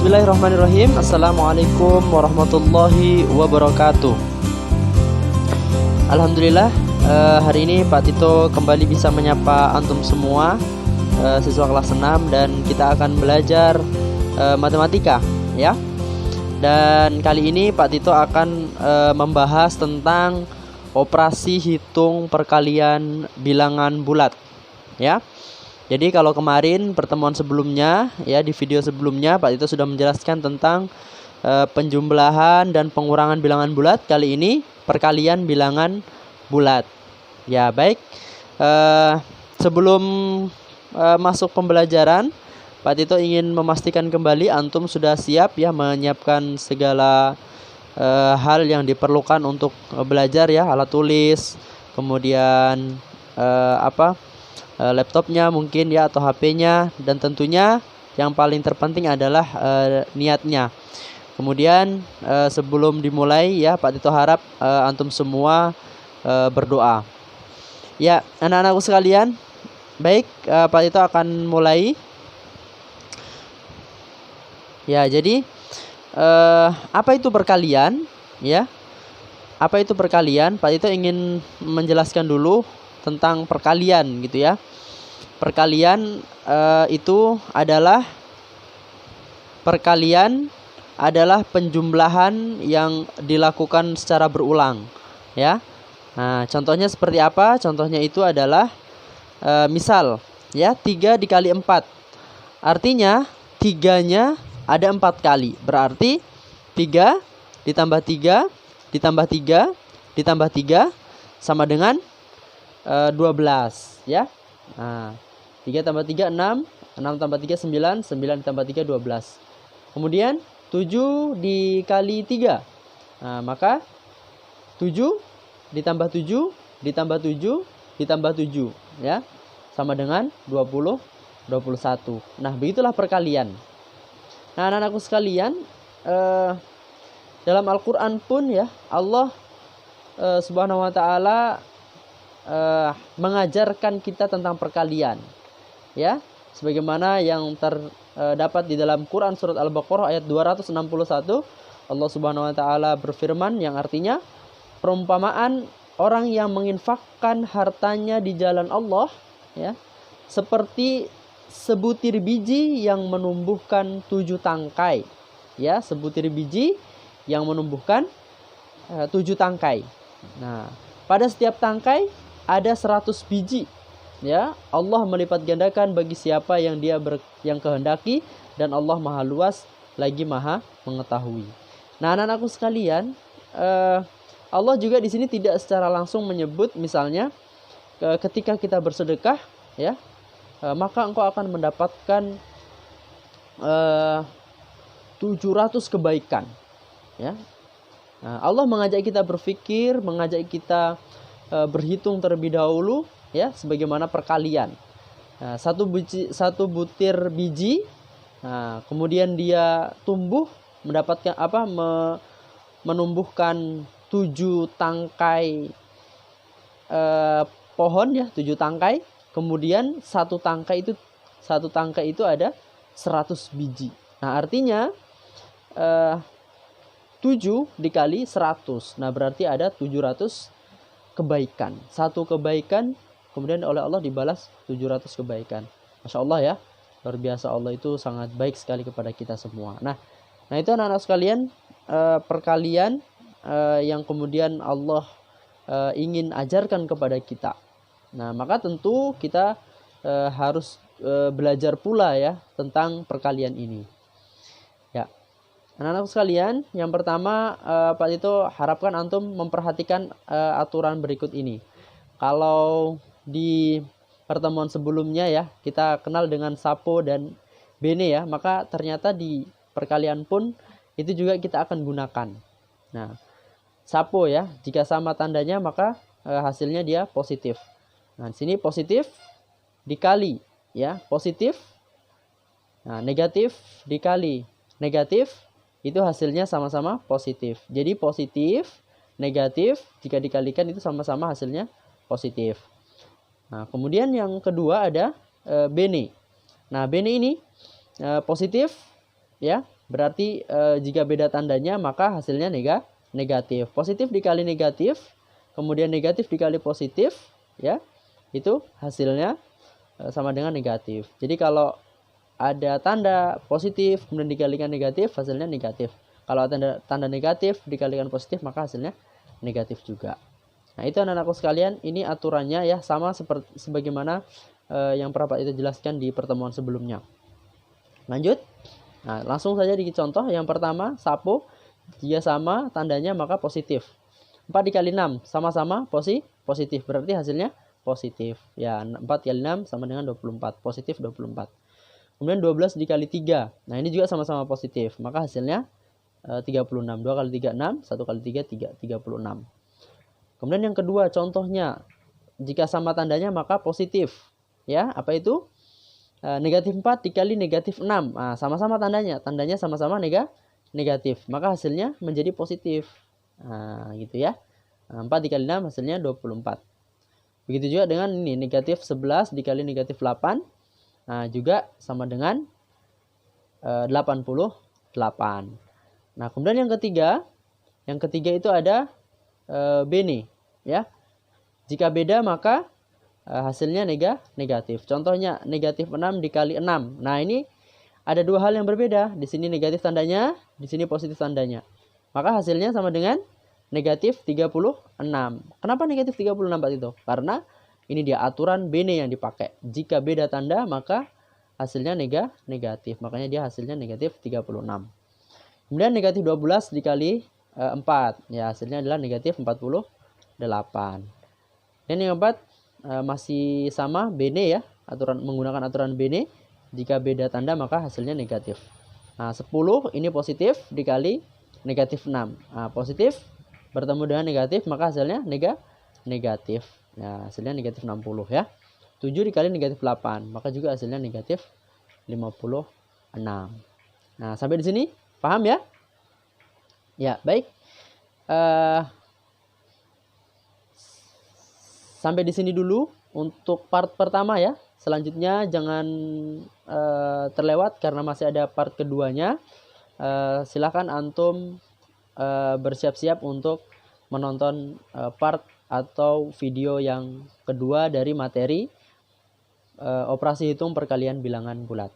Bismillahirrahmanirrahim. Assalamualaikum warahmatullahi wabarakatuh. Alhamdulillah, hari ini Pak Tito kembali bisa menyapa antum semua, siswa kelas 6, dan kita akan belajar matematika ya. Dan kali ini Pak Tito akan membahas tentang operasi hitung perkalian bilangan bulat ya. Jadi kalau kemarin pertemuan sebelumnya ya, di video sebelumnya Pak Tito sudah menjelaskan tentang penjumlahan dan pengurangan bilangan bulat. Kali ini perkalian bilangan bulat. Ya, baik. Sebelum masuk pembelajaran, Pak Tito ingin memastikan kembali antum sudah siap ya, menyiapkan segala hal yang diperlukan untuk belajar ya, alat tulis, kemudian laptopnya mungkin ya, atau HP-nya, dan tentunya yang paling terpenting adalah niatnya. Kemudian sebelum dimulai ya, Pak Tito harap antum semua berdoa. Ya, anak-anakku sekalian, baik, Pak Tito akan mulai. Ya, jadi apa itu perkalian? Ya, apa itu perkalian? Pak Tito ingin menjelaskan dulu tentang perkalian gitu ya. Perkalian itu adalah penjumlahan yang dilakukan secara berulang ya. Nah, contohnya seperti apa? Contohnya itu adalah misal ya, 3 dikali 4. Artinya 3-nya ada 4 kali. Berarti 3 ditambah 3 ditambah 3 ditambah 3 sama dengan 12 ya. Nah, 3 tambah 3 6, 6 tambah 3 9, 9 tambah 3 12. Kemudian 7 dikali 3. Nah, maka 7 ditambah 7 ditambah 7 ditambah 7 ya, sama dengan 21. Nah, begitulah perkalian. Nah, anak-anakku sekalian, dalam Al-Qur'an pun ya, Allah Subhanahu wa taala mengajarkan kita tentang perkalian ya, sebagaimana yang terdapat di dalam Quran surat Al-Baqarah ayat 261. Allah Subhanahu wa taala berfirman yang artinya, perumpamaan orang yang menginfakkan hartanya di jalan Allah ya, seperti sebutir biji yang menumbuhkan 7 tangkai ya, sebutir biji yang menumbuhkan 7 tangkai. Nah, pada setiap tangkai ada 100 biji ya. Allah melipat gandakan bagi siapa yang yang kehendaki, dan Allah Maha luas lagi Maha mengetahui. Nah, anak-anakku sekalian, Allah juga di sini tidak secara langsung menyebut misalnya ketika kita bersedekah ya, maka engkau akan mendapatkan 700 kebaikan ya. Nah, Allah mengajak kita berpikir, mengajak kita berhitung terlebih dahulu ya, sebagaimana perkalian. Nah, satu butir biji, nah, kemudian dia tumbuh mendapatkan menumbuhkan 7 tangkai pohon ya, 7 tangkai. Kemudian satu tangkai itu ada 100 biji. Nah, artinya 7 dikali 100. Nah, berarti ada 700 kebaikan. Satu kebaikan kemudian oleh Allah dibalas 700 kebaikan. Masya Allah ya, luar biasa, Allah itu sangat baik sekali kepada kita semua. Nah itu anak-anak sekalian, perkalian yang kemudian Allah ingin ajarkan kepada kita. Nah, maka tentu kita harus belajar pula ya tentang perkalian ini ya. Anak-anak sekalian, yang pertama Pak Tito harapkan antum memperhatikan aturan berikut ini. Kalau di pertemuan sebelumnya ya, kita kenal dengan Sapo dan Bene ya, maka ternyata di perkalian pun itu juga kita akan gunakan. Nah, Sapo ya, jika sama tandanya maka hasilnya dia positif. Nah, di sini positif dikali ya, positif. Nah, negatif dikali negatif, itu hasilnya sama-sama positif. Jadi positif, negatif jika dikalikan itu sama-sama hasilnya positif. Nah, kemudian yang kedua ada Bene. Nah, Bene ini positif ya, Berarti jika beda tandanya maka hasilnya negatif. Positif dikali negatif, kemudian negatif dikali positif, ya, itu hasilnya sama dengan negatif. Jadi kalau ada tanda positif kemudian dikalikan negatif, hasilnya negatif. Kalau tanda negatif dikalikan positif maka hasilnya negatif juga. Nah, itu anak-anakku sekalian, ini aturannya ya, sama seperti sebagaimana yang pernah itu jelaskan di pertemuan sebelumnya. Lanjut. Nah, langsung saja di contoh yang pertama, sapo, jika sama tandanya maka positif. 4 dikali 6 sama-sama positif, berarti hasilnya positif. Ya, 4 kali 6 sama dengan 24, positif 24. Kemudian 12 dikali 3. Nah, ini juga sama-sama positif, maka hasilnya 36. 2 kali 3 6, 1 kali 3 3, 36. Kemudian yang kedua contohnya, jika sama tandanya maka positif. Ya, apa itu? Negatif 4 dikali negatif 6. Nah, sama-sama tandanya sama-sama negatif. Maka hasilnya menjadi positif. Nah, gitu ya. 4 dikali 6 hasilnya 24. Begitu juga dengan ini, negatif 11 dikali negatif 8. Nah, juga sama dengan 88. Nah, kemudian yang ketiga itu ada bene, ya. Jika beda maka hasilnya negatif. Contohnya negatif 6 dikali 6. Nah, ini ada dua hal yang berbeda. Di sini negatif tandanya, di sini positif tandanya. Maka hasilnya sama dengan negatif 36. Kenapa negatif 36 Pak itu? Karena ini dia aturan bene yang dipakai. Jika beda tanda maka hasilnya negatif. Makanya dia hasilnya negatif 36. Kemudian negatif 12 dikali 4. Ya, hasilnya adalah negatif 48. Dan yang keempat masih sama bene ya, menggunakan aturan bene. Jika beda tanda maka hasilnya negatif. Nah, 10 ini positif dikali negatif 6. Nah, positif bertemu dengan negatif maka hasilnya negatif. Nah, hasilnya negatif 60 ya. 7 dikali negatif 8 maka juga hasilnya negatif 56. Nah, sampai di sini paham ya? Ya, baik. Sampai di sini dulu untuk part pertama ya. Selanjutnya jangan terlewat karena masih ada part keduanya. Silakan antum bersiap-siap untuk menonton part atau video yang kedua dari materi operasi hitung perkalian bilangan bulat.